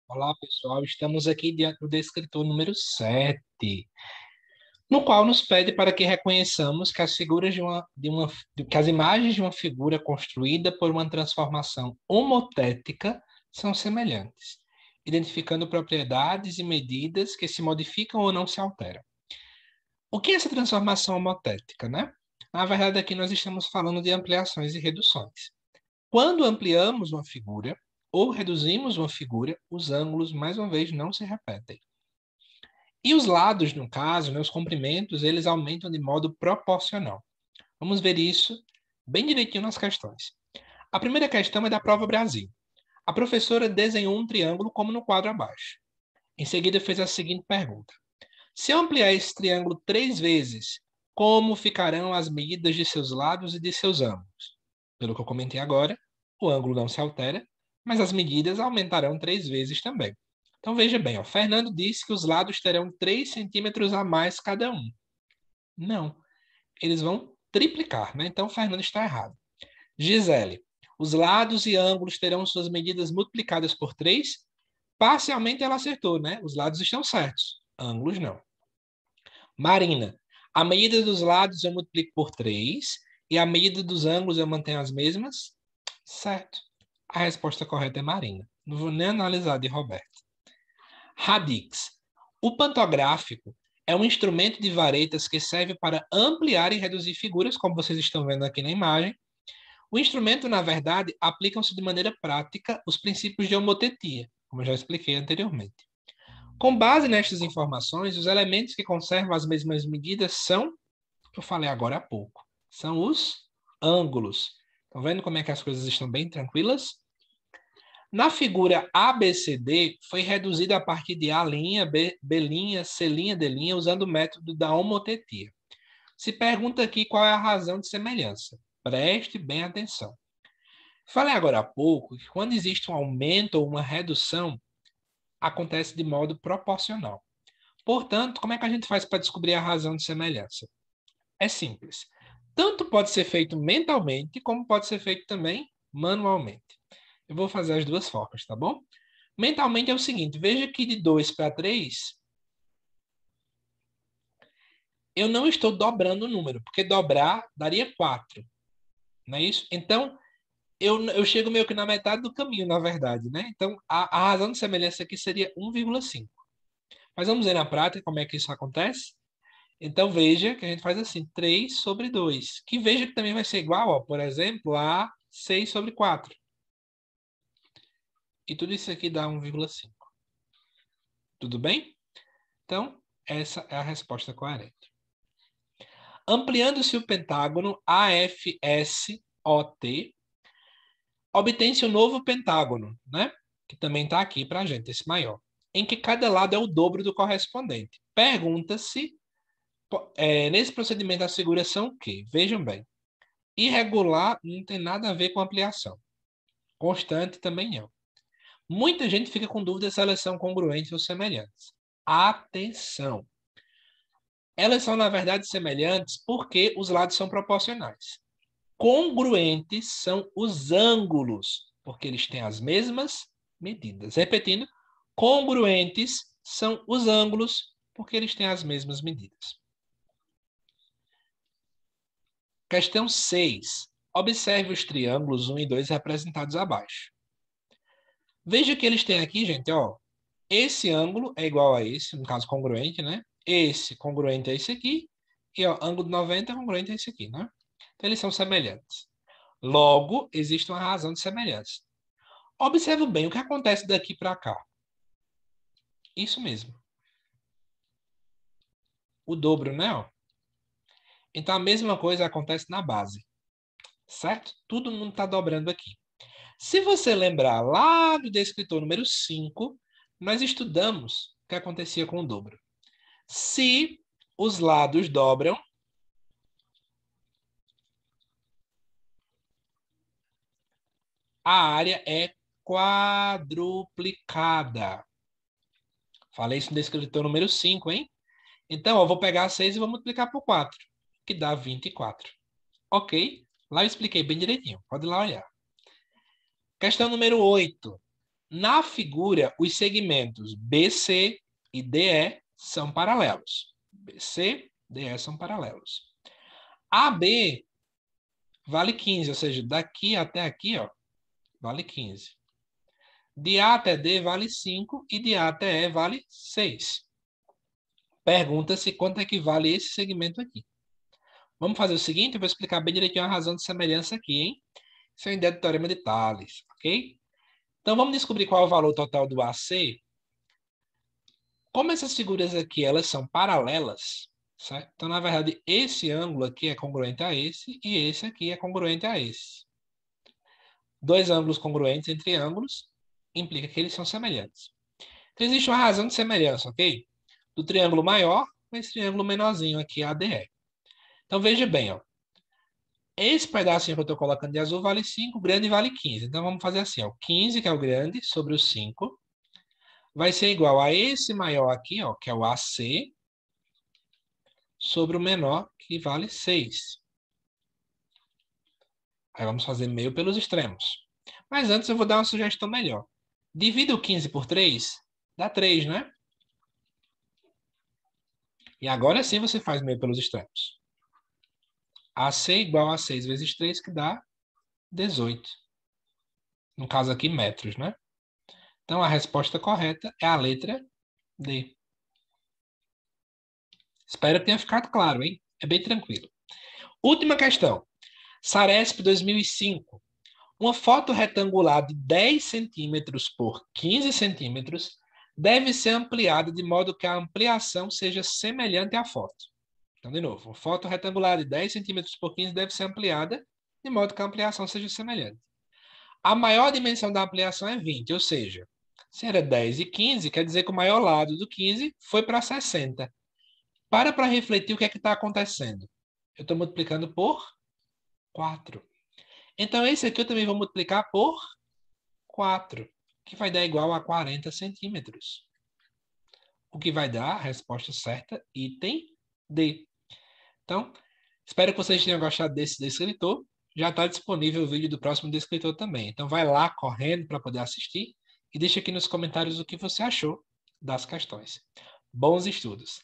Olá, pessoal. Estamos aqui diante do descritor número 7, no qual nos pede para que reconheçamos que as figuras que as imagens de uma figura construída por uma transformação homotética são semelhantes, identificando propriedades e medidas que se modificam ou não se alteram. O que é essa transformação homotética, né? Na verdade, aqui nós estamos falando de ampliações e reduções. Quando ampliamos uma figura ou reduzimos uma figura, os ângulos, mais uma vez, não se repetem. E os lados, no caso, né, os comprimentos, eles aumentam de modo proporcional. Vamos ver isso bem direitinho nas questões. A primeira questão é da prova Brasil. A professora desenhou um triângulo como no quadro abaixo. Em seguida, fez a seguinte pergunta: se eu ampliar esse triângulo 3 vezes, como ficarão as medidas de seus lados e de seus ângulos? Pelo que eu comentei agora, o ângulo não se altera, mas as medidas aumentarão 3 vezes também. Então veja bem, ó, Fernando disse que os lados terão 3 centímetros a mais cada um. Não, eles vão triplicar, né? Então Fernando está errado. Gisele, os lados e ângulos terão suas medidas multiplicadas por 3? Parcialmente ela acertou, né? Os lados estão certos, ângulos não. Marina, a medida dos lados eu multiplico por 3 e a medida dos ângulos eu mantenho as mesmas? Certo. A resposta correta é Marina. Não vou nem analisar de Roberto. Radix. O pantográfico é um instrumento de varetas que serve para ampliar e reduzir figuras, como vocês estão vendo aqui na imagem. O instrumento, na verdade, aplicam-se de maneira prática os princípios de homotetia, como eu já expliquei anteriormente. Com base nestas informações, os elementos que conservam as mesmas medidas são, que eu falei agora há pouco, são os ângulos. Estão vendo como é que as coisas estão bem tranquilas? Na figura ABCD, foi reduzida a partir de A', B', C', D', usando o método da homotetia. Se pergunta aqui qual é a razão de semelhança. Preste bem atenção. Falei agora há pouco que quando existe um aumento ou uma redução, acontece de modo proporcional. Portanto, como é que a gente faz para descobrir a razão de semelhança? É simples. Tanto pode ser feito mentalmente, como pode ser feito também manualmente. Eu vou fazer as duas formas, tá bom? Mentalmente é o seguinte: veja que de 2 para 3, eu não estou dobrando o número, porque dobrar daria 4, não é isso? Então, eu chego meio que na metade do caminho, na verdade, né? Então, a razão de semelhança aqui seria 1,5. Mas vamos ver na prática como é que isso acontece? Então, veja que a gente faz assim, 3 sobre 2, que veja que também vai ser igual, ó, por exemplo, a 6 sobre 4. E tudo isso aqui dá 1,5. Tudo bem? Então, essa é a resposta coerente. Ampliando-se o pentágono AFSOT, obtém-se um novo pentágono, né? Que também está aqui para a gente, esse maior, em que cada lado é o dobro do correspondente. Pergunta-se, nesse procedimento as figuras são o quê? Vejam bem. Irregular não tem nada a ver com ampliação. Constante também não. Muita gente fica com dúvida se elas são congruentes ou semelhantes. Atenção! Elas são, na verdade, semelhantes porque os lados são proporcionais. Congruentes são os ângulos, porque eles têm as mesmas medidas. Repetindo, congruentes são os ângulos, porque eles têm as mesmas medidas. Questão 6. Observe os triângulos 1 e 2 representados abaixo. Veja que eles têm aqui, gente, ó. Esse ângulo é igual a esse, no caso congruente, né? Esse congruente a esse aqui. E ó, ângulo 90 congruente a esse aqui, né? Então eles são semelhantes. Logo, existe uma razão de semelhança. Observe bem o que acontece daqui para cá. Isso mesmo. O dobro, né? Ó. Então a mesma coisa acontece na base. Certo? Todo mundo está dobrando aqui. Se você lembrar lá do descritor número 5, nós estudamos o que acontecia com o dobro. Se os lados dobram, a área é quadruplicada. Falei isso no descritor número 5, hein? Então, eu vou pegar 6 e vou multiplicar por 4, que dá 24. Ok? Lá eu expliquei bem direitinho. Pode ir lá olhar. Questão número 8. Na figura, os segmentos BC e DE são paralelos. BC, DE são paralelos. AB vale 15, ou seja, daqui até aqui, ó, vale 15. De A até D vale 5 e de A até E vale 6. Pergunta-se quanto é que vale esse segmento aqui. Vamos fazer o seguinte, eu vou explicar bem direitinho a razão de semelhança aqui, hein? Isso é uma ideia do Teorema de Tales, ok? Então, vamos descobrir qual é o valor total do AC. Como essas figuras aqui, elas são paralelas, certo? Então, na verdade, esse ângulo aqui é congruente a esse e esse aqui é congruente a esse. Dois ângulos congruentes entre ângulos implica que eles são semelhantes. Então, existe uma razão de semelhança, ok? Do triângulo maior com esse triângulo menorzinho aqui, ADE. Então, veja bem, ó. Esse pedacinho que eu estou colocando de azul vale 5, o grande vale 15. Então, vamos fazer assim, ó. 15, que é o grande, sobre o 5, vai ser igual a esse maior aqui, ó, que é o AC, sobre o menor, que vale 6. Aí vamos fazer meio pelos extremos. Mas antes eu vou dar uma sugestão melhor. Divida o 15 por 3, dá 3, né? E agora sim você faz meio pelos extremos. AC igual a 6 vezes 3, que dá 18. No caso aqui, metros, né? Então, a resposta correta é a letra D. Espero que tenha ficado claro, hein? É bem tranquilo. Última questão. Saresp 2005. Uma foto retangular de 10 centímetros por 15 centímetros deve ser ampliada de modo que a ampliação seja semelhante à foto. Então, de novo, uma foto retangular de 10 centímetros por 15 deve ser ampliada de modo que a ampliação seja semelhante. A maior dimensão da ampliação é 20, ou seja, se era 10 e 15, quer dizer que o maior lado do 15 foi para 60. Para refletir o que é que está acontecendo. Eu estou multiplicando por 4. Então, esse aqui eu também vou multiplicar por 4, que vai dar igual a 40 centímetros. O que vai dar a resposta certa, item D. Então, espero que vocês tenham gostado desse descritor. Já está disponível o vídeo do próximo descritor também. Então, vai lá correndo para poder assistir e deixa aqui nos comentários o que você achou das questões. Bons estudos!